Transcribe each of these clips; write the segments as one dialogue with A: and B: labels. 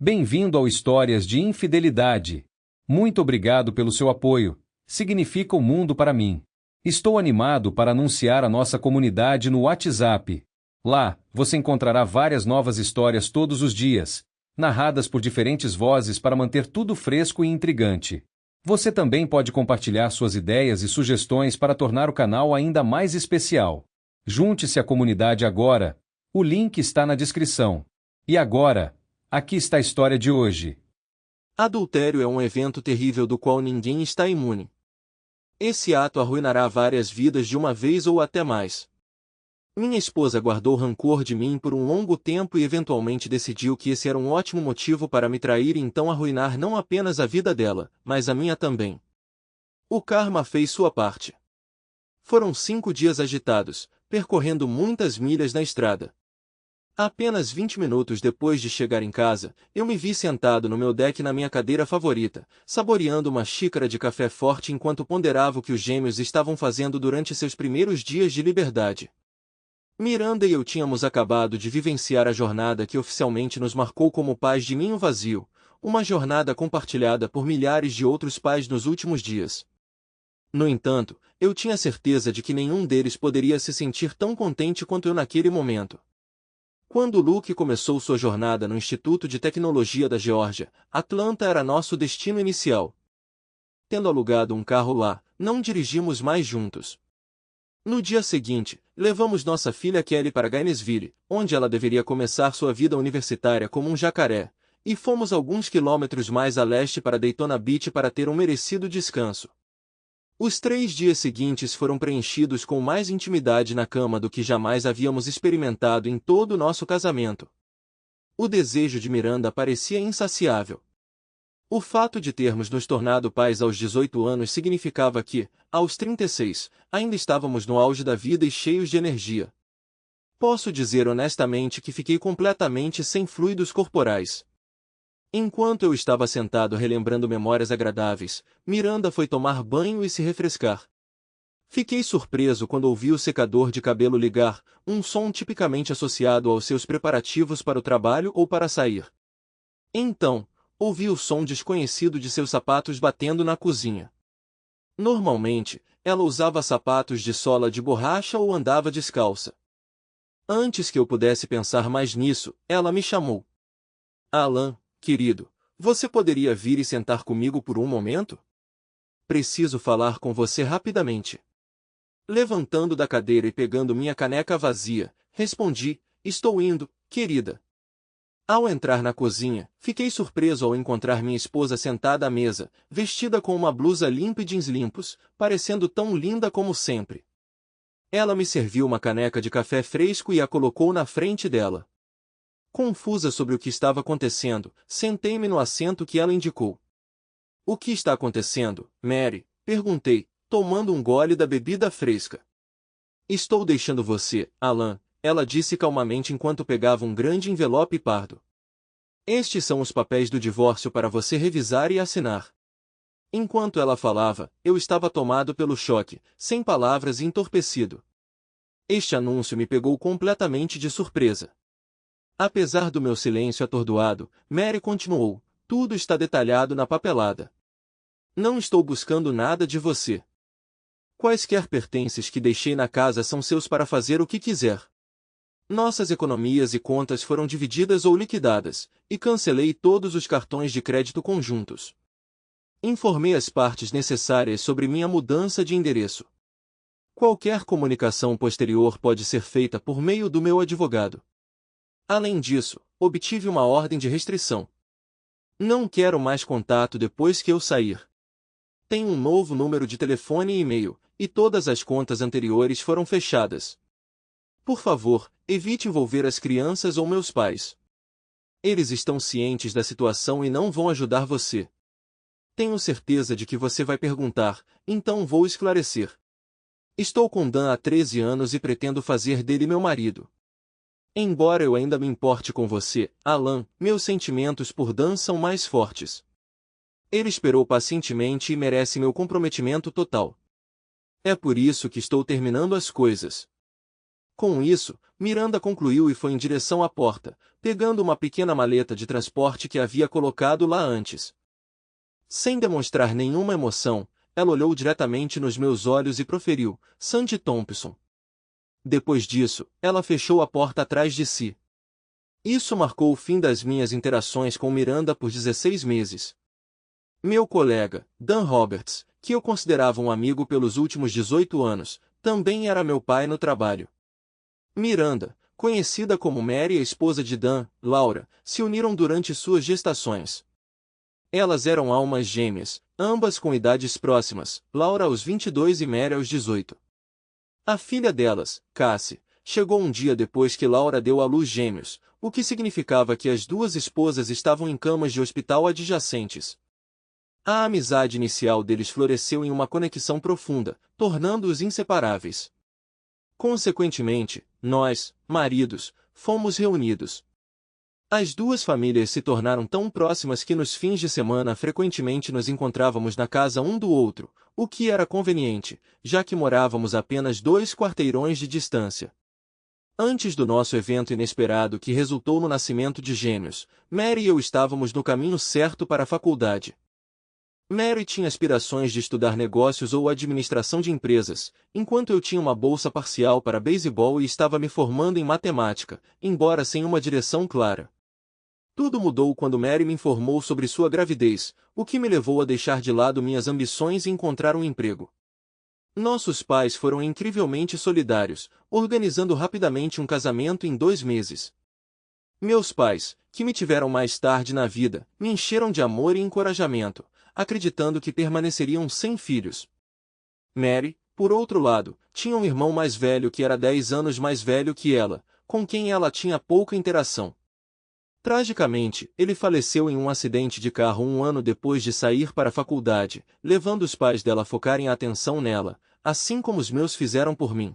A: Bem-vindo ao Histórias de Infidelidade. Muito obrigado pelo seu apoio. Significa o mundo para mim. Estou animado para anunciar a nossa comunidade no WhatsApp. Lá, você encontrará várias novas histórias todos os dias, narradas por diferentes vozes para manter tudo fresco e intrigante. Você também pode compartilhar suas ideias e sugestões para tornar o canal ainda mais especial. Junte-se à comunidade agora. O link está na descrição. E agora, aqui está a história de hoje.
B: Adultério é um evento terrível do qual ninguém está imune. Esse ato arruinará várias vidas de uma vez ou até mais. Minha esposa guardou rancor de mim por um longo tempo e eventualmente decidiu que esse era um ótimo motivo para me trair e então arruinar não apenas a vida dela, mas a minha também. O karma fez sua parte. Foram 5 dias agitados, percorrendo muitas milhas na estrada. Apenas 20 minutos depois de chegar em casa, eu me vi sentado no meu deck na minha cadeira favorita, saboreando uma xícara de café forte enquanto ponderava o que os gêmeos estavam fazendo durante seus primeiros dias de liberdade. Miranda e eu tínhamos acabado de vivenciar a jornada que oficialmente nos marcou como pais de ninho vazio, uma jornada compartilhada por milhares de outros pais nos últimos dias. No entanto, eu tinha certeza de que nenhum deles poderia se sentir tão contente quanto eu naquele momento. Quando Luke começou sua jornada no Instituto de Tecnologia da Geórgia, Atlanta era nosso destino inicial. Tendo alugado um carro lá, não dirigimos mais juntos. No dia seguinte, levamos nossa filha Kelly para Gainesville, onde ela deveria começar sua vida universitária como um jacaré, e fomos alguns quilômetros mais a leste para Daytona Beach para ter um merecido descanso. Os 3 dias seguintes foram preenchidos com mais intimidade na cama do que jamais havíamos experimentado em todo o nosso casamento. O desejo de Miranda parecia insaciável. O fato de termos nos tornado pais aos 18 anos significava que, aos 36, ainda estávamos no auge da vida e cheios de energia. Posso dizer honestamente que fiquei completamente sem fluidos corporais. Enquanto eu estava sentado relembrando memórias agradáveis, Miranda foi tomar banho e se refrescar. Fiquei surpreso quando ouvi o secador de cabelo ligar, um som tipicamente associado aos seus preparativos para o trabalho ou para sair. Então, ouvi o som desconhecido de seus sapatos batendo na cozinha. Normalmente, ela usava sapatos de sola de borracha ou andava descalça. Antes que eu pudesse pensar mais nisso, ela me chamou. Alan, querido, você poderia vir e sentar comigo por um momento? Preciso falar com você rapidamente. Levantando da cadeira e pegando minha caneca vazia, respondi, estou indo, querida. Ao entrar na cozinha, fiquei surpreso ao encontrar minha esposa sentada à mesa, vestida com uma blusa limpa e jeans limpos, parecendo tão linda como sempre. Ela me serviu uma caneca de café fresco e a colocou na frente dela. Confusa sobre o que estava acontecendo, sentei-me no assento que ela indicou. O que está acontecendo, Mary? Perguntei, tomando um gole da bebida fresca. Estou deixando você, Alan, ela disse calmamente enquanto pegava um grande envelope pardo. Estes são os papéis do divórcio para você revisar e assinar. Enquanto ela falava, eu estava tomado pelo choque, sem palavras e entorpecido. Este anúncio me pegou completamente de surpresa. Apesar do meu silêncio atordoado, Mary continuou, tudo está detalhado na papelada. Não estou buscando nada de você. Quaisquer pertences que deixei na casa são seus para fazer o que quiser. Nossas economias e contas foram divididas ou liquidadas, e cancelei todos os cartões de crédito conjuntos. Informei as partes necessárias sobre minha mudança de endereço. Qualquer comunicação posterior pode ser feita por meio do meu advogado. Além disso, obtive uma ordem de restrição. Não quero mais contato depois que eu sair. Tenho um novo número de telefone e e-mail, e todas as contas anteriores foram fechadas. Por favor, evite envolver as crianças ou meus pais. Eles estão cientes da situação e não vão ajudar você. Tenho certeza de que você vai perguntar, então vou esclarecer. Estou com Dan há 13 anos e pretendo fazer dele meu marido. Embora eu ainda me importe com você, Alan, meus sentimentos por Dan são mais fortes. Ele esperou pacientemente e merece meu comprometimento total. É por isso que estou terminando as coisas. Com isso, Miranda concluiu e foi em direção à porta, pegando uma pequena maleta de transporte que havia colocado lá antes. Sem demonstrar nenhuma emoção, ela olhou diretamente nos meus olhos e proferiu: Sandy Thompson. Depois disso, ela fechou a porta atrás de si. Isso marcou o fim das minhas interações com Miranda por 16 meses. Meu colega, Dan Roberts, que eu considerava um amigo pelos últimos 18 anos, também era meu pai no trabalho. Miranda, conhecida como Mary e a esposa de Dan, Laura, se uniram durante suas gestações. Elas eram almas gêmeas, ambas com idades próximas, Laura aos 22 e Mary aos 18. A filha delas, Cassie, chegou um dia depois que Laura deu à luz gêmeos, o que significava que as duas esposas estavam em camas de hospital adjacentes. A amizade inicial deles floresceu em uma conexão profunda, tornando-os inseparáveis. Consequentemente, nós, maridos, fomos reunidos. As duas famílias se tornaram tão próximas que nos fins de semana frequentemente nos encontrávamos na casa um do outro, o que era conveniente, já que morávamos apenas 2 quarteirões de distância. Antes do nosso evento inesperado que resultou no nascimento de gêmeos, Mary e eu estávamos no caminho certo para a faculdade. Mary tinha aspirações de estudar negócios ou administração de empresas, enquanto eu tinha uma bolsa parcial para beisebol e estava me formando em matemática, embora sem uma direção clara. Tudo mudou quando Mary me informou sobre sua gravidez, o que me levou a deixar de lado minhas ambições e encontrar um emprego. Nossos pais foram incrivelmente solidários, organizando rapidamente um casamento em 2 meses. Meus pais, que me tiveram mais tarde na vida, me encheram de amor e encorajamento, acreditando que permaneceriam sem filhos. Mary, por outro lado, tinha um irmão mais velho que era 10 anos mais velho que ela, com quem ela tinha pouca interação. Tragicamente, ele faleceu em um acidente de carro 1 ano depois de sair para a faculdade, levando os pais dela a focarem a atenção nela, assim como os meus fizeram por mim.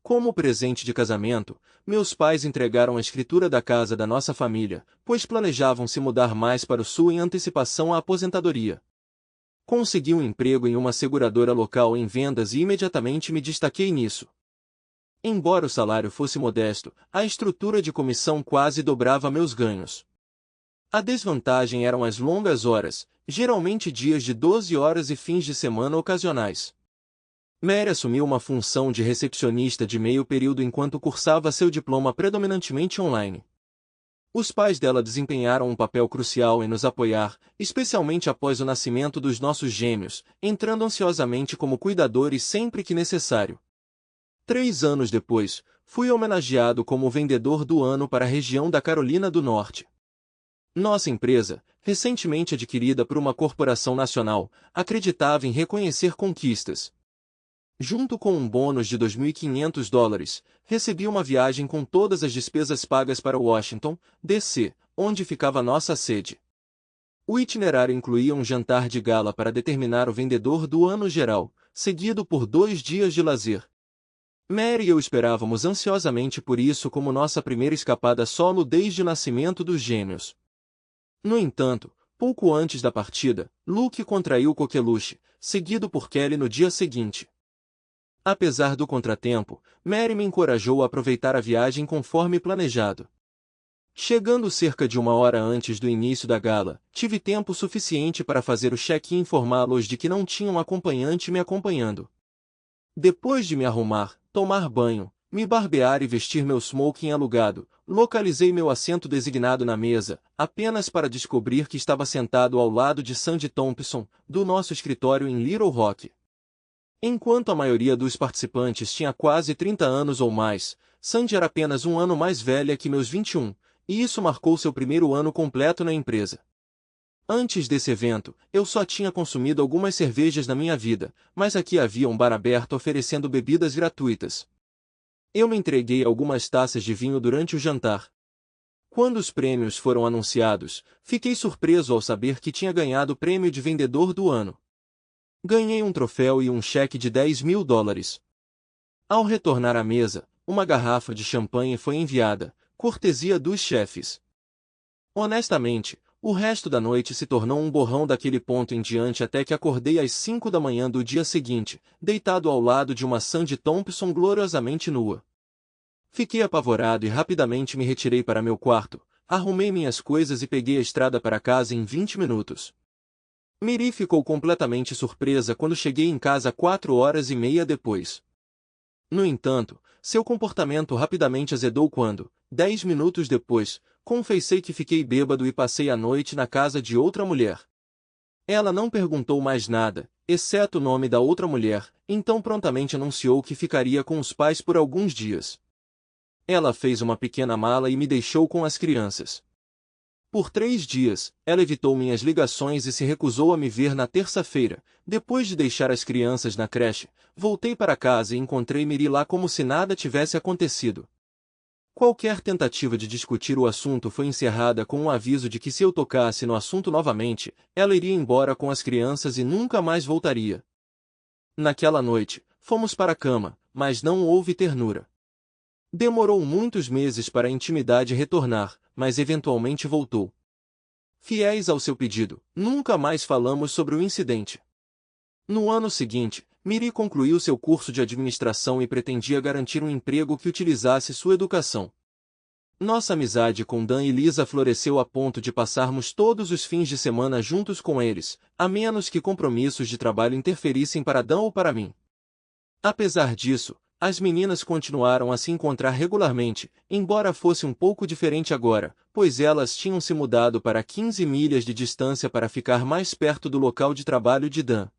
B: Como presente de casamento, meus pais entregaram a escritura da casa da nossa família, pois planejavam se mudar mais para o sul em antecipação à aposentadoria. Consegui um emprego em uma seguradora local em vendas e imediatamente me destaquei nisso. Embora o salário fosse modesto, a estrutura de comissão quase dobrava meus ganhos. A desvantagem eram as longas horas, geralmente dias de 12 horas e fins de semana ocasionais. Mary assumiu uma função de recepcionista de meio período enquanto cursava seu diploma predominantemente online. Os pais dela desempenharam um papel crucial em nos apoiar, especialmente após o nascimento dos nossos gêmeos, entrando ansiosamente como cuidadores sempre que necessário. 3 anos depois, fui homenageado como vendedor do ano para a região da Carolina do Norte. Nossa empresa, recentemente adquirida por uma corporação nacional, acreditava em reconhecer conquistas. Junto com um bônus de $2.500, recebi uma viagem com todas as despesas pagas para Washington, D.C., onde ficava nossa sede. O itinerário incluía um jantar de gala para determinar o vendedor do ano geral, seguido por 2 dias de lazer. Mary e eu esperávamos ansiosamente por isso como nossa primeira escapada solo desde o nascimento dos gêmeos. No entanto, pouco antes da partida, Luke contraiu coqueluche, seguido por Kelly no dia seguinte. Apesar do contratempo, Mary me encorajou a aproveitar a viagem conforme planejado. Chegando cerca de 1 hora antes do início da gala, tive tempo suficiente para fazer o check-in e informá-los de que não tinha um acompanhante me acompanhando. Depois de me arrumar, tomar banho, me barbear e vestir meu smoking alugado, localizei meu assento designado na mesa, apenas para descobrir que estava sentado ao lado de Sandy Thompson, do nosso escritório em Little Rock. Enquanto a maioria dos participantes tinha quase 30 anos ou mais, Sandy era apenas 1 ano mais velha que meus 21, e isso marcou seu primeiro ano completo na empresa. Antes desse evento, eu só tinha consumido algumas cervejas na minha vida, mas aqui havia um bar aberto oferecendo bebidas gratuitas. Eu me entreguei a algumas taças de vinho durante o jantar. Quando os prêmios foram anunciados, fiquei surpreso ao saber que tinha ganhado o prêmio de vendedor do ano. Ganhei um troféu e um cheque de $10.000. Ao retornar à mesa, uma garrafa de champanhe foi enviada, cortesia dos chefes. Honestamente, o resto da noite se tornou um borrão daquele ponto em diante até que acordei às 5 da manhã do dia seguinte, deitado ao lado de uma Sandy Thompson gloriosamente nua. Fiquei apavorado e rapidamente me retirei para meu quarto, arrumei minhas coisas e peguei a estrada para casa em 20 minutos. Miri ficou completamente surpresa quando cheguei em casa 4 horas e meia depois. No entanto, seu comportamento rapidamente azedou quando, 10 minutos depois, confessei que fiquei bêbado e passei a noite na casa de outra mulher. Ela não perguntou mais nada, exceto o nome da outra mulher, então prontamente anunciou que ficaria com os pais por alguns dias. Ela fez uma pequena mala e me deixou com as crianças. Por 3 dias, ela evitou minhas ligações e se recusou a me ver na terça-feira. Depois de deixar as crianças na creche, voltei para casa e encontrei Miri lá como se nada tivesse acontecido. Qualquer tentativa de discutir o assunto foi encerrada com um aviso de que se eu tocasse no assunto novamente, ela iria embora com as crianças e nunca mais voltaria. Naquela noite, fomos para a cama, mas não houve ternura. Demorou muitos meses para a intimidade retornar, mas eventualmente voltou. Fiéis ao seu pedido, nunca mais falamos sobre o incidente. No ano seguinte, Miri concluiu seu curso de administração e pretendia garantir um emprego que utilizasse sua educação. Nossa amizade com Dan e Lisa floresceu a ponto de passarmos todos os fins de semana juntos com eles, a menos que compromissos de trabalho interferissem para Dan ou para mim. Apesar disso, as meninas continuaram a se encontrar regularmente, embora fosse um pouco diferente agora, pois elas tinham se mudado para 15 milhas de distância para ficar mais perto do local de trabalho de Dan.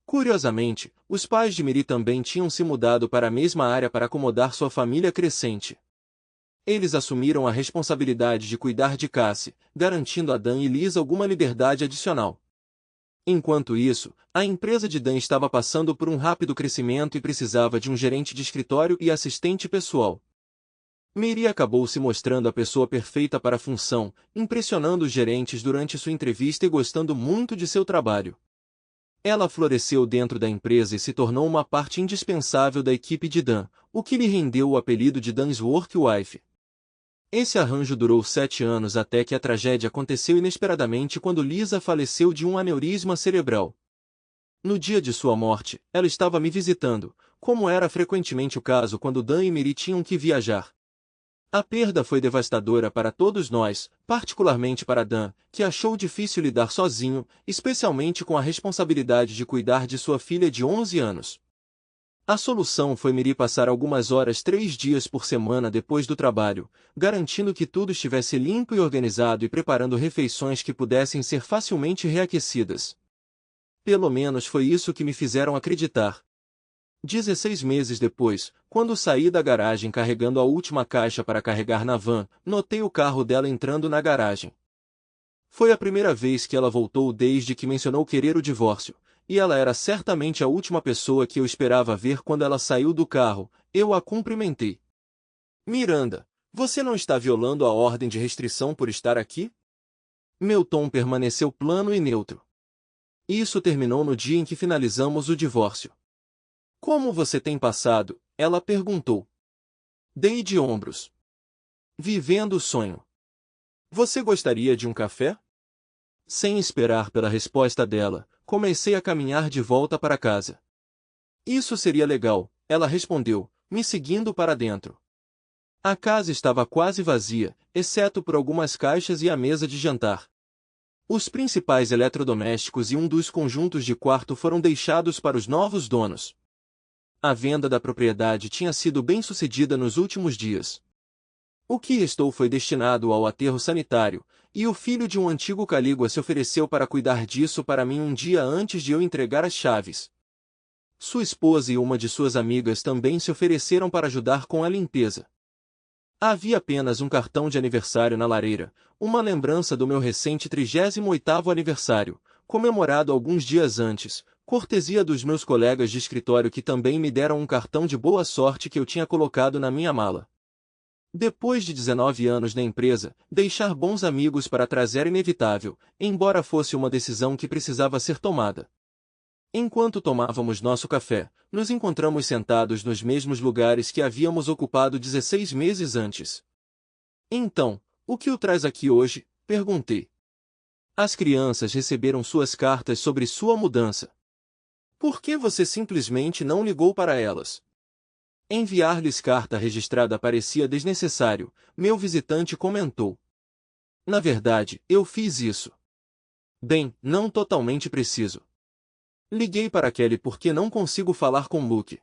B: Curiosamente, os pais de Miri também tinham se mudado para a mesma área para acomodar sua família crescente. Eles assumiram a responsabilidade de cuidar de Cassie, garantindo a Dan e Lisa alguma liberdade adicional. Enquanto isso, a empresa de Dan estava passando por um rápido crescimento e precisava de um gerente de escritório e assistente pessoal. Miri acabou se mostrando a pessoa perfeita para a função, impressionando os gerentes durante sua entrevista e gostando muito de seu trabalho. Ela floresceu dentro da empresa e se tornou uma parte indispensável da equipe de Dan, o que lhe rendeu o apelido de Dan's Work Wife. Esse arranjo durou 7 anos até que a tragédia aconteceu inesperadamente quando Lisa faleceu de um aneurisma cerebral. No dia de sua morte, ela estava me visitando, como era frequentemente o caso quando Dan e Miri tinham que viajar. A perda foi devastadora para todos nós, particularmente para Dan, que achou difícil lidar sozinho, especialmente com a responsabilidade de cuidar de sua filha de 11 anos. A solução foi Miri passar algumas horas 3 dias por semana depois do trabalho, garantindo que tudo estivesse limpo e organizado e preparando refeições que pudessem ser facilmente reaquecidas. Pelo menos foi isso que me fizeram acreditar. 16 meses depois, quando saí da garagem carregando a última caixa para carregar na van, notei o carro dela entrando na garagem. Foi a primeira vez que ela voltou desde que mencionou querer o divórcio, e ela era certamente a última pessoa que eu esperava ver quando ela saiu do carro. Eu a cumprimentei. Miranda, você não está violando a ordem de restrição por estar aqui? Meu tom permaneceu plano e neutro. Isso terminou no dia em que finalizamos o divórcio. Como você tem passado? Ela perguntou. Dei de ombros. Vivendo o sonho. Você gostaria de um café? Sem esperar pela resposta dela, comecei a caminhar de volta para casa. Isso seria legal, ela respondeu, me seguindo para dentro. A casa estava quase vazia, exceto por algumas caixas e a mesa de jantar. Os principais eletrodomésticos e um dos conjuntos de quarto foram deixados para os novos donos. A venda da propriedade tinha sido bem-sucedida nos últimos dias. O que restou foi destinado ao aterro sanitário, e o filho de um antigo Calígua se ofereceu para cuidar disso para mim um dia antes de eu entregar as chaves. Sua esposa e uma de suas amigas também se ofereceram para ajudar com a limpeza. Havia apenas um cartão de aniversário na lareira, uma lembrança do meu recente 38º aniversário, comemorado alguns dias antes, cortesia dos meus colegas de escritório que também me deram um cartão de boa sorte que eu tinha colocado na minha mala. Depois de 19 anos na empresa, deixar bons amigos para trás era inevitável, embora fosse uma decisão que precisava ser tomada. Enquanto tomávamos nosso café, nos encontramos sentados nos mesmos lugares que havíamos ocupado 16 meses antes. Então, o que o traz aqui hoje? Perguntei. As crianças receberam suas cartas sobre sua mudança. Por que você simplesmente não ligou para elas? Enviar-lhes carta registrada parecia desnecessário, meu visitante comentou. Na verdade, eu fiz isso. Bem, não totalmente preciso. Liguei para Kelly porque não consigo falar com Luke.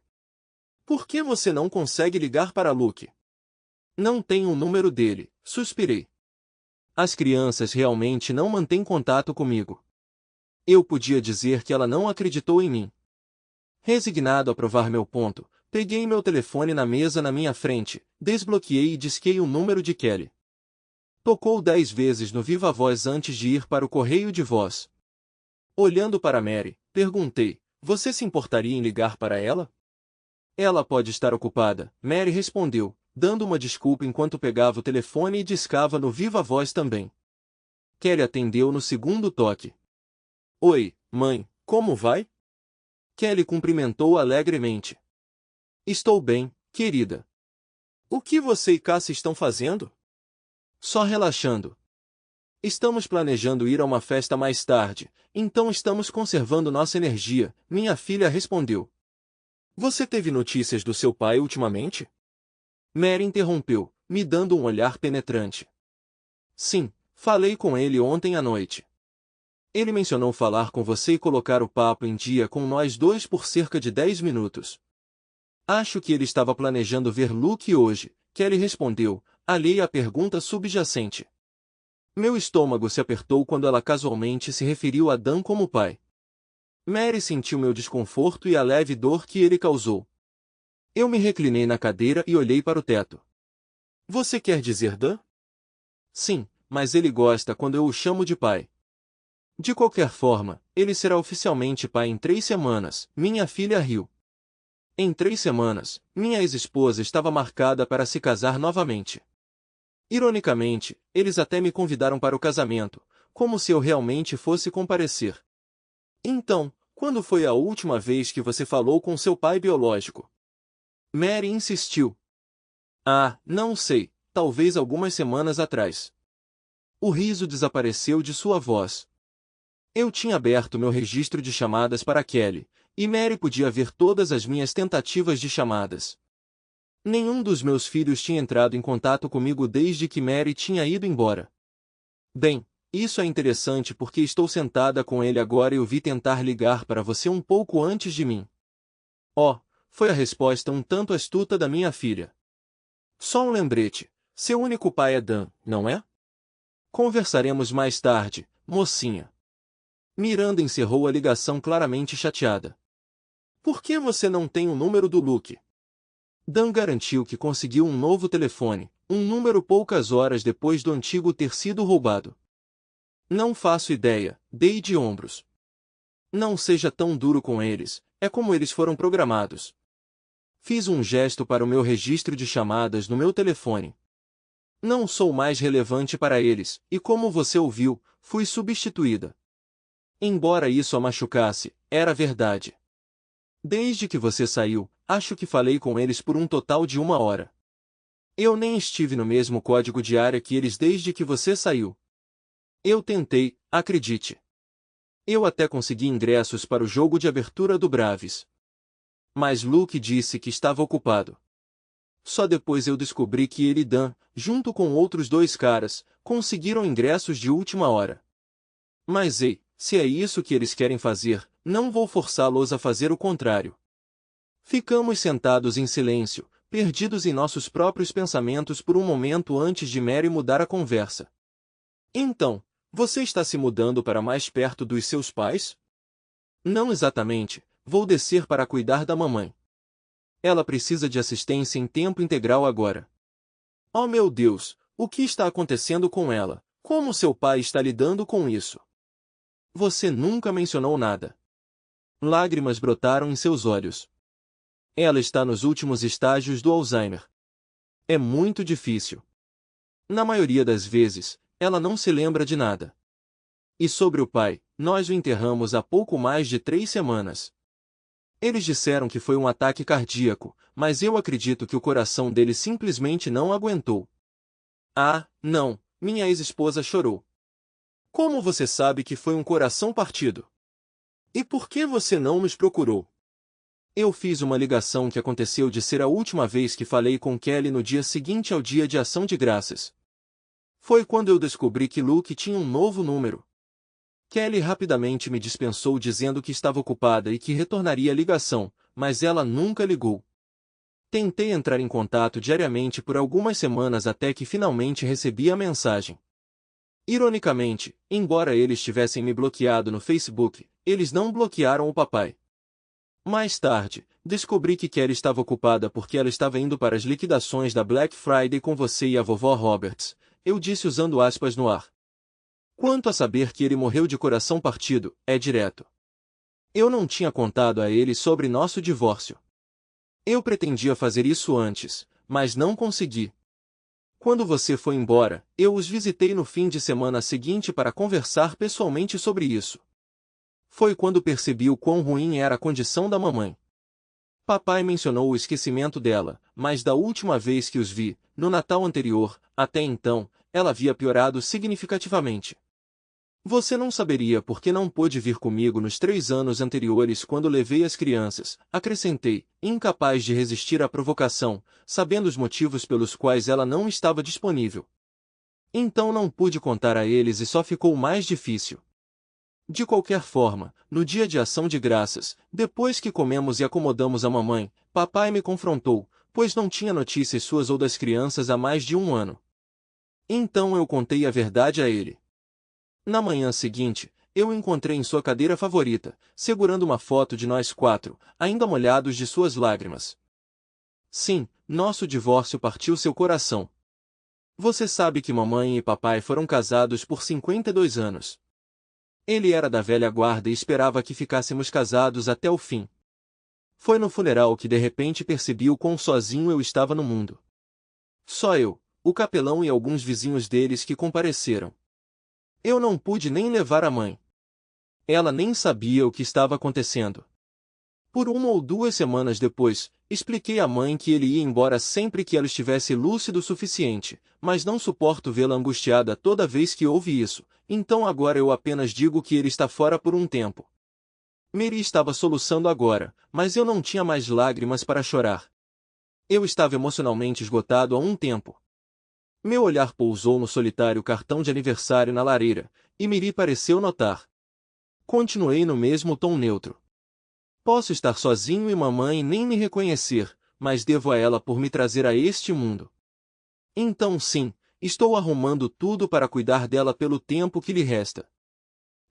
B: Por que você não consegue ligar para Luke? Não tenho o número dele, suspirei. As crianças realmente não mantêm contato comigo. Eu podia dizer que ela não acreditou em mim. Resignado a provar meu ponto, peguei meu telefone na mesa na minha frente, desbloqueei e disquei o número de Kelly. Tocou 10 vezes no viva-voz antes de ir para o correio de voz. Olhando para Mary, perguntei, você se importaria em ligar para ela? Ela pode estar ocupada, Mary respondeu, dando uma desculpa enquanto pegava o telefone e discava no viva-voz também. Kelly atendeu no segundo toque. Oi, mãe, como vai? Kelly cumprimentou alegremente. Estou bem, querida. O que você e Cassie estão fazendo? Só relaxando. Estamos planejando ir a uma festa mais tarde, então estamos conservando nossa energia, minha filha respondeu. Você teve notícias do seu pai ultimamente? Mary interrompeu, me dando um olhar penetrante. Sim, falei com ele ontem à noite. Ele mencionou falar com você e colocar o papo em dia com nós dois por cerca de 10 minutos. Acho que ele estava planejando ver Luke hoje, Kelly respondeu, alheia à pergunta subjacente. Meu estômago se apertou quando ela casualmente se referiu a Dan como pai. Mary sentiu meu desconforto e a leve dor que ele causou. Eu me reclinei na cadeira e olhei para o teto. Você quer dizer Dan? Sim, mas ele gosta quando eu o chamo de pai. De qualquer forma, ele será oficialmente pai em 3 semanas, minha filha riu. Em 3 semanas, minha ex-esposa estava marcada para se casar novamente. Ironicamente, eles até me convidaram para o casamento, como se eu realmente fosse comparecer. Então, quando foi a última vez que você falou com seu pai biológico? Mary insistiu. Ah, não sei, talvez algumas semanas atrás. O riso desapareceu de sua voz. Eu tinha aberto meu registro de chamadas para Kelly, e Mary podia ver todas as minhas tentativas de chamadas. Nenhum dos meus filhos tinha entrado em contato comigo desde que Mary tinha ido embora. Bem, isso é interessante porque estou sentada com ele agora e o vi tentar ligar para você um pouco antes de mim. Oh, foi a resposta um tanto astuta da minha filha. Só um lembrete, seu único pai é Dan, não é? Conversaremos mais tarde, mocinha. Miranda encerrou a ligação claramente chateada. Por que você não tem o número do Luke? Dan garantiu que conseguiu um novo telefone, um número poucas horas depois do antigo ter sido roubado. Não faço ideia, dei de ombros. Não seja tão duro com eles, é como eles foram programados. Fiz um gesto para o meu registro de chamadas no meu telefone. Não sou mais relevante para eles, e como você ouviu, fui substituída. Embora isso a machucasse, era verdade. Desde que você saiu, acho que falei com eles por um total de 1 hora. Eu nem estive no mesmo código de área que eles desde que você saiu. Eu tentei, acredite. Eu até consegui ingressos para o jogo de abertura do Braves. Mas Luke disse que estava ocupado. Só depois eu descobri que ele e Dan, junto com outros 2 caras, conseguiram ingressos de última hora. Mas ei, se é isso que eles querem fazer, não vou forçá-los a fazer o contrário. Ficamos sentados em silêncio, perdidos em nossos próprios pensamentos por um momento antes de Mary mudar a conversa. Então, você está se mudando para mais perto dos seus pais? Não exatamente, vou descer para cuidar da mamãe. Ela precisa de assistência em tempo integral agora. Oh meu Deus, o que está acontecendo com ela? Como seu pai está lidando com isso? Você nunca mencionou nada. Lágrimas brotaram em seus olhos. Ela está nos últimos estágios do Alzheimer. É muito difícil. Na maioria das vezes, ela não se lembra de nada. E sobre o pai, nós o enterramos há pouco mais de 3 semanas. Eles disseram que foi um ataque cardíaco, mas eu acredito que o coração dele simplesmente não aguentou. Ah, não, minha ex-esposa chorou. Como você sabe que foi um coração partido? E por que você não nos procurou? Eu fiz uma ligação que aconteceu de ser a última vez que falei com Kelly no dia seguinte ao dia de ação de graças. Foi quando eu descobri que Luke tinha um novo número. Kelly rapidamente me dispensou dizendo que estava ocupada e que retornaria a ligação, mas ela nunca ligou. Tentei entrar em contato diariamente por algumas semanas até que finalmente recebi a mensagem. Ironicamente, embora eles tivessem me bloqueado no Facebook, eles não bloquearam o papai. Mais tarde, descobri que Kelly estava ocupada porque ela estava indo para as liquidações da Black Friday com você e a vovó Roberts, eu disse usando aspas no ar. Quanto a saber que ele morreu de coração partido, é direto. Eu não tinha contado a ele sobre nosso divórcio. Eu pretendia fazer isso antes, mas não consegui. Quando você foi embora, eu os visitei no fim de semana seguinte para conversar pessoalmente sobre isso. Foi quando percebi o quão ruim era a condição da mamãe. Papai mencionou o esquecimento dela, mas da última vez que os vi, no Natal anterior, até então, ela havia piorado significativamente. Você não saberia por que não pôde vir comigo nos 3 anos anteriores quando levei as crianças, acrescentei, incapaz de resistir à provocação, sabendo os motivos pelos quais ela não estava disponível. Então não pude contar a eles e só ficou mais difícil. De qualquer forma, no dia de ação de graças, depois que comemos e acomodamos a mamãe, papai me confrontou, pois não tinha notícias suas ou das crianças há mais de 1 ano. Então eu contei a verdade a ele. Na manhã seguinte, eu o encontrei em sua cadeira favorita, segurando uma foto de nós 4, ainda molhados de suas lágrimas. Sim, nosso divórcio partiu seu coração. Você sabe que mamãe e papai foram casados por 52 anos. Ele era da velha guarda e esperava que ficássemos casados até o fim. Foi no funeral que de repente percebi o quão sozinho eu estava no mundo. Só eu, o capelão e alguns vizinhos deles que compareceram. Eu não pude nem levar a mãe. Ela nem sabia o que estava acontecendo. Por 1 ou 2 semanas depois, expliquei à mãe que ele ia embora sempre que ela estivesse lúcido o suficiente, mas não suporto vê-la angustiada toda vez que ouve isso, então agora eu apenas digo que ele está fora por um tempo. Mary estava soluçando agora, mas eu não tinha mais lágrimas para chorar. Eu estava emocionalmente esgotado há um tempo. Meu olhar pousou no solitário cartão de aniversário na lareira, e Mary pareceu notar. Continuei no mesmo tom neutro. Posso estar sozinho e mamãe nem me reconhecer, mas devo a ela por me trazer a este mundo. Então sim, estou arrumando tudo para cuidar dela pelo tempo que lhe resta.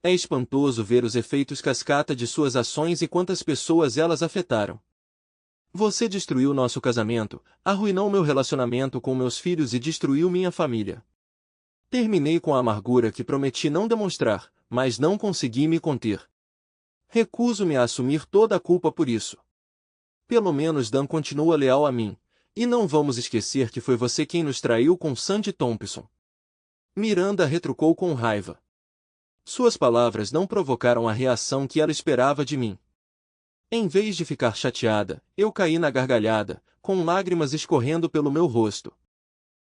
B: É espantoso ver os efeitos cascata de suas ações e quantas pessoas elas afetaram. Você destruiu nosso casamento, arruinou meu relacionamento com meus filhos e destruiu minha família. Terminei com a amargura que prometi não demonstrar, mas não consegui me conter. Recuso-me a assumir toda a culpa por isso. Pelo menos Dan continua leal a mim, e não vamos esquecer que foi você quem nos traiu com Sandy Thompson. Miranda retrucou com raiva. Suas palavras não provocaram a reação que ela esperava de mim. Em vez de ficar chateada, eu caí na gargalhada, com lágrimas escorrendo pelo meu rosto.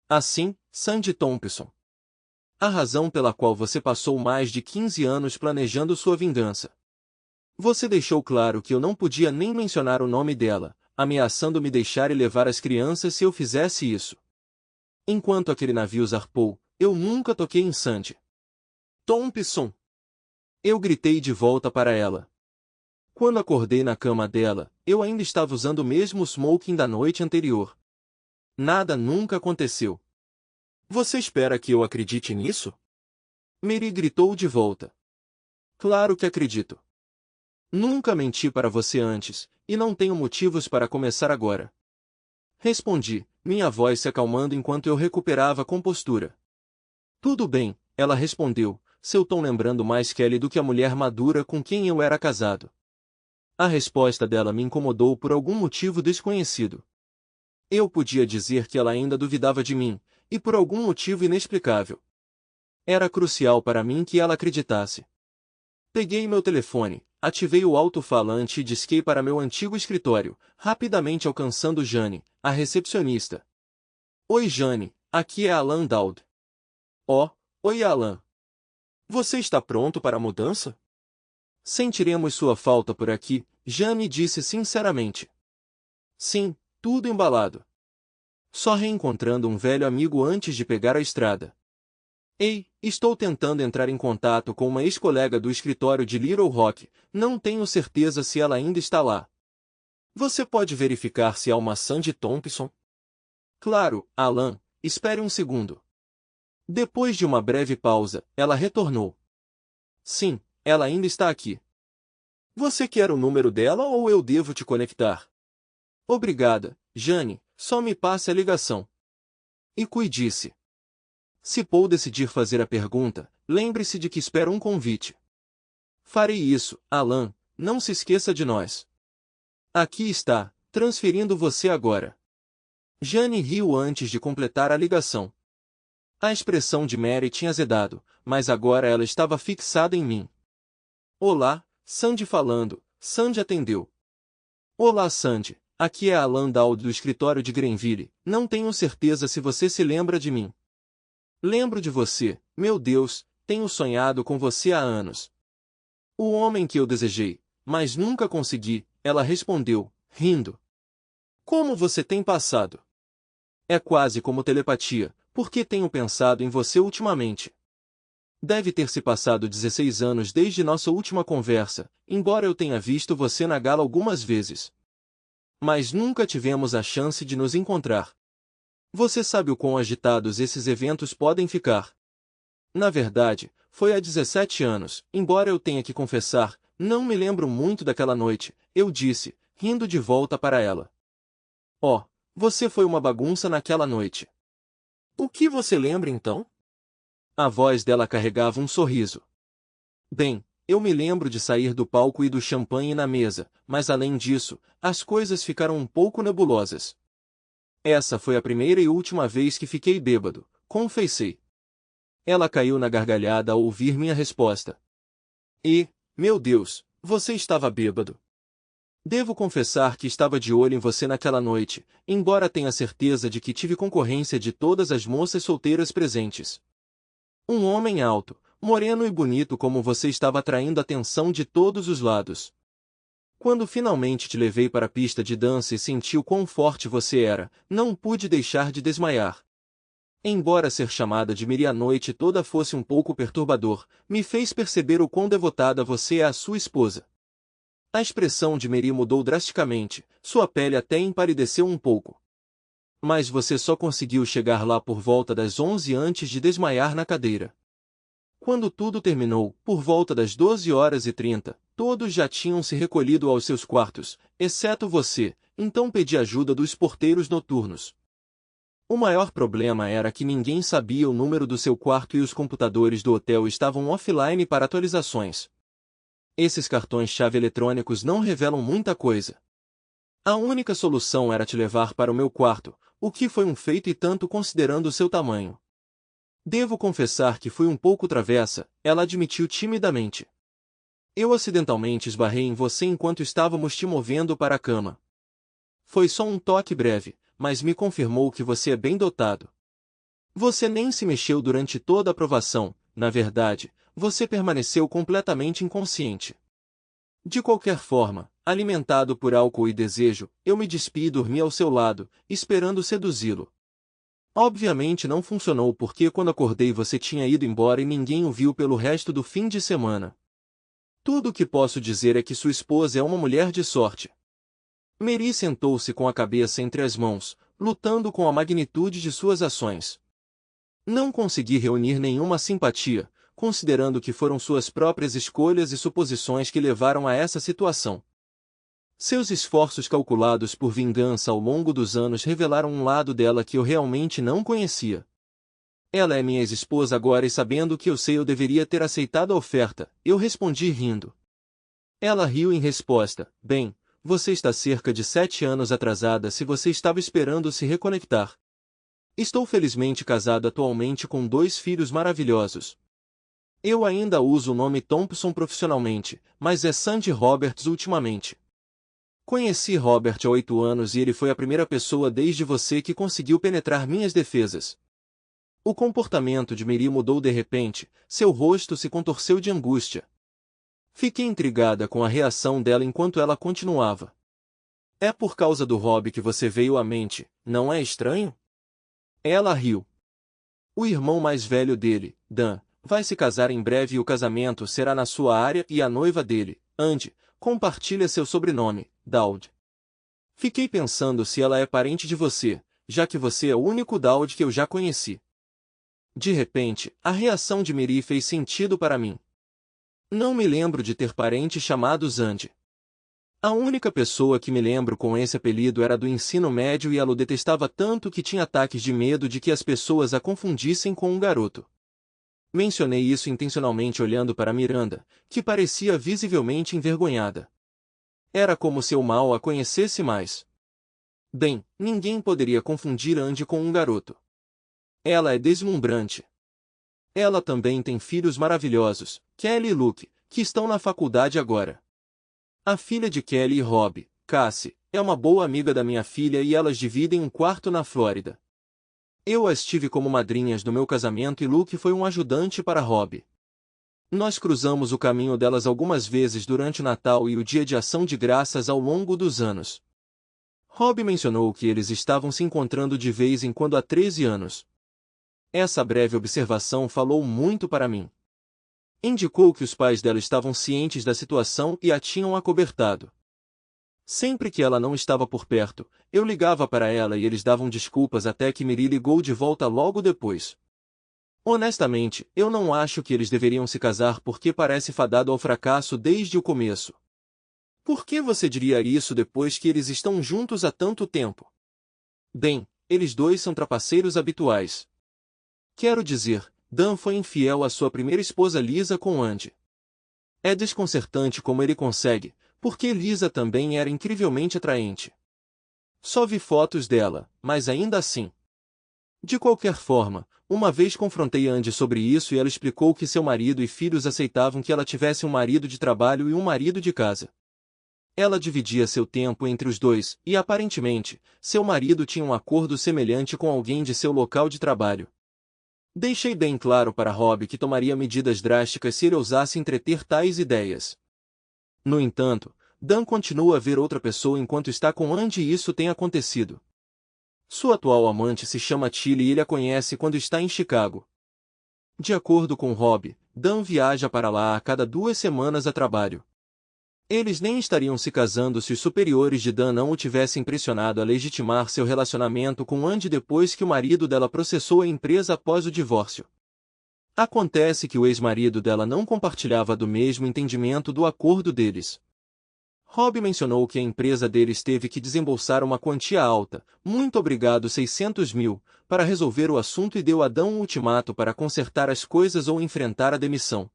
B: Assim, Sandy Thompson. A razão pela qual você passou mais de 15 anos planejando sua vingança. Você deixou claro que eu não podia nem mencionar o nome dela, ameaçando me deixar e levar as crianças se eu fizesse isso. Enquanto aquele navio zarpou, eu nunca toquei em Sandy Thompson. Eu gritei de volta para ela. Quando acordei na cama dela, eu ainda estava usando o mesmo smoking da noite anterior. Nada nunca aconteceu. Você espera que eu acredite nisso? Mary gritou de volta. Claro que acredito. Nunca menti para você antes, e não tenho motivos para começar agora. Respondi, minha voz se acalmando enquanto eu recuperava a compostura. Tudo bem, ela respondeu, seu tom lembrando mais Kelly do que a mulher madura com quem eu era casado. A resposta dela me incomodou por algum motivo desconhecido. Eu podia dizer que ela ainda duvidava de mim, e por algum motivo inexplicável. Era crucial para mim que ela acreditasse. Peguei meu telefone, ativei o alto-falante e disquei para meu antigo escritório, rapidamente alcançando Jane, a recepcionista. Oi Jane, aqui é Alan Dowd. Oh, oi Alan. Você está pronto para a mudança? Sentiremos sua falta por aqui, Jane disse sinceramente. Sim, tudo embalado. Só reencontrando um velho amigo antes de pegar a estrada. Ei, estou tentando entrar em contato com uma ex-colega do escritório de Little Rock, não tenho certeza se ela ainda está lá. Você pode verificar se há uma Sandy Thompson? Claro, Alan, espere um segundo. Depois de uma breve pausa, ela retornou. Sim, ela ainda está aqui. Você quer o número dela ou eu devo te conectar? Obrigada, Jane, só me passe a ligação. E cuide-se. Se Paul decidir fazer a pergunta, lembre-se de que espera um convite. Farei isso, Alan, não se esqueça de nós. Aqui está, transferindo você agora. Jane riu antes de completar a ligação. A expressão de Mary tinha azedado, mas agora ela estava fixada em mim. Olá, Sandy falando, Sandy atendeu. Olá Sandy, aqui é Alan Dowd do escritório de Greenville, não tenho certeza se você se lembra de mim. Lembro de você, meu Deus, tenho sonhado com você há anos. O homem que eu desejei, mas nunca consegui, ela respondeu, rindo. Como você tem passado? É quase como telepatia, porque tenho pensado em você ultimamente. Deve ter se passado 16 anos desde nossa última conversa, embora eu tenha visto você na gala algumas vezes. Mas nunca tivemos a chance de nos encontrar. Você sabe o quão agitados esses eventos podem ficar. Na verdade, foi há 17 anos, embora eu tenha que confessar, não me lembro muito daquela noite, eu disse, rindo de volta para ela. Oh, você foi uma bagunça naquela noite. O que você lembra então? A voz dela carregava um sorriso. Bem, eu me lembro de sair do palco e do champanhe na mesa, mas além disso, as coisas ficaram um pouco nebulosas. Essa foi a primeira e última vez que fiquei bêbado, confessei. Ela caiu na gargalhada ao ouvir minha resposta. E, meu Deus, você estava bêbado. Devo confessar que estava de olho em você naquela noite, embora tenha certeza de que tive concorrência de todas as moças solteiras presentes. Um homem alto, moreno e bonito como você estava atraindo a atenção de todos os lados. Quando finalmente te levei para a pista de dança e senti o quão forte você era, não pude deixar de desmaiar. Embora ser chamada de Miri a noite toda fosse um pouco perturbador, me fez perceber o quão devotada você é à sua esposa. A expressão de Miri mudou drasticamente, sua pele até empalideceu um pouco. Mas você só conseguiu chegar lá por volta das 11 antes de desmaiar na cadeira. Quando tudo terminou, por volta das 12h30, todos já tinham se recolhido aos seus quartos, exceto você, então pedi ajuda dos porteiros noturnos. O maior problema era que ninguém sabia o número do seu quarto e os computadores do hotel estavam offline para atualizações. Esses cartões-chave eletrônicos não revelam muita coisa. A única solução era te levar para o meu quarto, o que foi um feito e tanto considerando o seu tamanho. Devo confessar que fui um pouco travessa, ela admitiu timidamente. Eu acidentalmente esbarrei em você enquanto estávamos te movendo para a cama. Foi só um toque breve, mas me confirmou que você é bem dotado. Você nem se mexeu durante toda a provação, na verdade, você permaneceu completamente inconsciente. De qualquer forma, alimentado por álcool e desejo, eu me despi e dormi ao seu lado, esperando seduzi-lo. Obviamente não funcionou porque quando acordei você tinha ido embora e ninguém o viu pelo resto do fim de semana. Tudo o que posso dizer é que sua esposa é uma mulher de sorte. Mary sentou-se com a cabeça entre as mãos, lutando com a magnitude de suas ações. Não consegui reunir nenhuma simpatia, considerando que foram suas próprias escolhas e suposições que levaram a essa situação. Seus esforços calculados por vingança ao longo dos anos revelaram um lado dela que eu realmente não conhecia. Ela é minha ex-esposa agora e sabendo o que eu sei eu deveria ter aceitado a oferta, eu respondi rindo. Ela riu em resposta, bem, você está cerca de 7 anos atrasada se você estava esperando se reconectar. Estou felizmente casado atualmente com 2 filhos maravilhosos. Eu ainda uso o nome Thompson profissionalmente, mas é Sandy Roberts ultimamente. Conheci Robert há 8 anos e ele foi a primeira pessoa desde você que conseguiu penetrar minhas defesas. O comportamento de Mary mudou de repente, seu rosto se contorceu de angústia. Fiquei intrigada com a reação dela enquanto ela continuava. É por causa do hobby que você veio à mente, não é estranho? Ela riu. O irmão mais velho dele, Dan, vai se casar em breve e o casamento será na sua área e a noiva dele, Andy, compartilha seu sobrenome, Dowd. Fiquei pensando se ela é parente de você, já que você é o único Dowd que eu já conheci. De repente, a reação de Mary fez sentido para mim. Não me lembro de ter parentes chamados Andy. A única pessoa que me lembro com esse apelido era do ensino médio e ela o detestava tanto que tinha ataques de medo de que as pessoas a confundissem com um garoto. Mencionei isso intencionalmente olhando para Miranda, que parecia visivelmente envergonhada. Era como se eu mal a conhecesse mais. Bem, ninguém poderia confundir Andy com um garoto. Ela é deslumbrante. Ela também tem filhos maravilhosos, Kelly e Luke, que estão na faculdade agora. A filha de Kelly e Rob, Cassie, é uma boa amiga da minha filha e elas dividem um quarto na Flórida. Eu as tive como madrinhas no meu casamento e Luke foi um ajudante para Rob. Nós cruzamos o caminho delas algumas vezes durante o Natal e o Dia de Ação de Graças ao longo dos anos. Rob mencionou que eles estavam se encontrando de vez em quando há 13 anos. Essa breve observação falou muito para mim. Indicou que os pais dela estavam cientes da situação e a tinham acobertado. Sempre que ela não estava por perto, eu ligava para ela e eles davam desculpas até que Mary ligou de volta logo depois. Honestamente, eu não acho que eles deveriam se casar porque parece fadado ao fracasso desde o começo. Por que você diria isso depois que eles estão juntos há tanto tempo? Bem, eles dois são trapaceiros habituais. Quero dizer, Dan foi infiel à sua primeira esposa Lisa com Andy. É desconcertante como ele consegue, porque Lisa também era incrivelmente atraente. Só vi fotos dela, mas ainda assim. De qualquer forma, uma vez confrontei Andy sobre isso e ela explicou que seu marido e filhos aceitavam que ela tivesse um marido de trabalho e um marido de casa. Ela dividia seu tempo entre os dois, e aparentemente, seu marido tinha um acordo semelhante com alguém de seu local de trabalho. Deixei bem claro para Rob que tomaria medidas drásticas se ele ousasse entreter tais ideias. No entanto, Dan continua a ver outra pessoa enquanto está com Andy e isso tem acontecido. Sua atual amante se chama Tilly e ele a conhece quando está em Chicago. De acordo com Rob, Dan viaja para lá a cada 2 semanas a trabalho. Eles nem estariam se casando se os superiores de Dan não o tivessem pressionado a legitimar seu relacionamento com Andy depois que o marido dela processou a empresa após o divórcio. Acontece que o ex-marido dela não compartilhava do mesmo entendimento do acordo deles. Rob mencionou que a empresa deles teve que desembolsar uma quantia alta, muito obrigado 600 mil, para resolver o assunto e deu a Dan um ultimato para consertar as coisas ou enfrentar a demissão.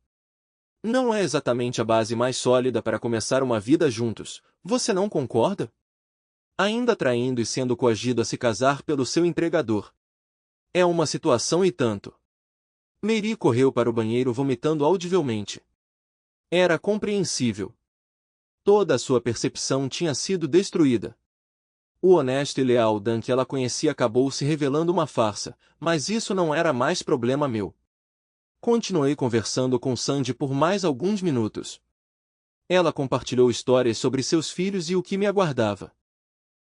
B: Não é exatamente a base mais sólida para começar uma vida juntos, você não concorda? Ainda traindo e sendo coagido a se casar pelo seu empregador. É uma situação e tanto. Mary correu para o banheiro vomitando audivelmente. Era compreensível. Toda a sua percepção tinha sido destruída. O honesto e leal Dan que ela conhecia acabou se revelando uma farsa, mas isso não era mais problema meu. Continuei conversando com Sandy por mais alguns minutos. Ela compartilhou histórias sobre seus filhos e o que me aguardava.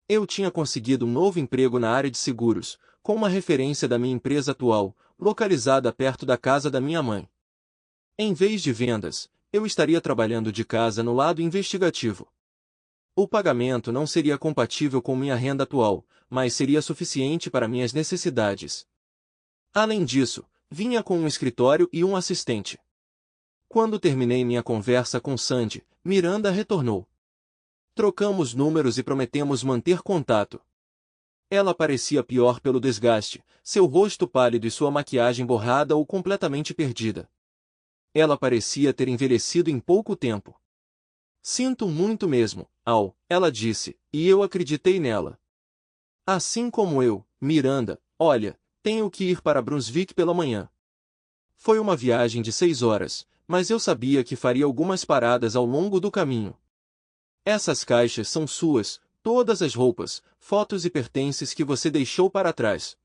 B: Eu tinha conseguido um novo emprego na área de seguros, com uma referência da minha empresa atual, localizada perto da casa da minha mãe. Em vez de vendas, eu estaria trabalhando de casa no lado investigativo. O pagamento não seria compatível com minha renda atual, mas seria suficiente para minhas necessidades. Além disso, vinha com um escritório e um assistente. Quando terminei minha conversa com Sandy, Miranda retornou. Trocamos números e prometemos manter contato. Ela parecia pior pelo desgaste, seu rosto pálido e sua maquiagem borrada ou completamente perdida. Ela parecia ter envelhecido em pouco tempo. Sinto muito mesmo, Al, ela disse, e eu acreditei nela. Assim como eu, Miranda, olha, tenho que ir para Brunswick pela manhã. Foi uma viagem de 6 horas, mas eu sabia que faria algumas paradas ao longo do caminho. Essas caixas são suas, todas as roupas, fotos e pertences que você deixou para trás.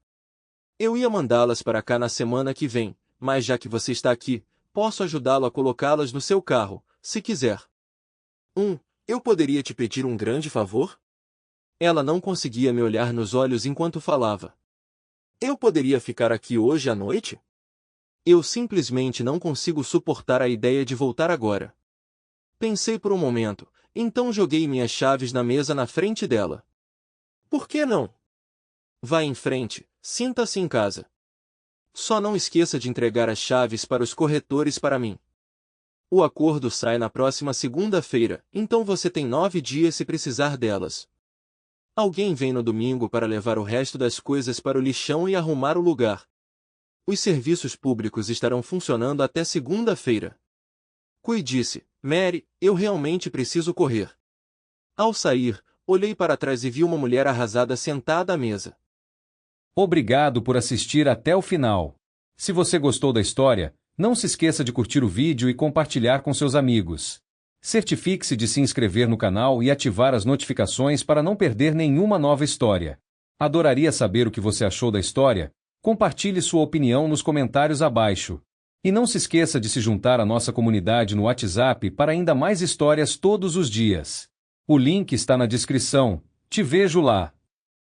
B: Eu ia mandá-las para cá na semana que vem, mas já que você está aqui, posso ajudá-lo a colocá-las no seu carro, se quiser. Eu poderia te pedir um grande favor? Ela não conseguia me olhar nos olhos enquanto falava. Eu poderia ficar aqui hoje à noite? Eu simplesmente não consigo suportar a ideia de voltar agora. Pensei por um momento, então joguei minhas chaves na mesa na frente dela. Por que não? Vá em frente, sinta-se em casa. Só não esqueça de entregar as chaves para os corretores para mim. O acordo sai na próxima segunda-feira, então você tem 9 dias se precisar delas. Alguém vem no domingo para levar o resto das coisas para o lixão e arrumar o lugar. Os serviços públicos estarão funcionando até segunda-feira. Cuide-se, Mary, eu realmente preciso correr. Ao sair, olhei para trás e vi uma mulher arrasada sentada à mesa.
A: Obrigado por assistir até o final. Se você gostou da história, não se esqueça de curtir o vídeo e compartilhar com seus amigos. Certifique-se de se inscrever no canal e ativar as notificações para não perder nenhuma nova história. Adoraria saber o que você achou da história. Compartilhe sua opinião nos comentários abaixo. E não se esqueça de se juntar à nossa comunidade no WhatsApp para ainda mais histórias todos os dias. O link está na descrição. Te vejo lá!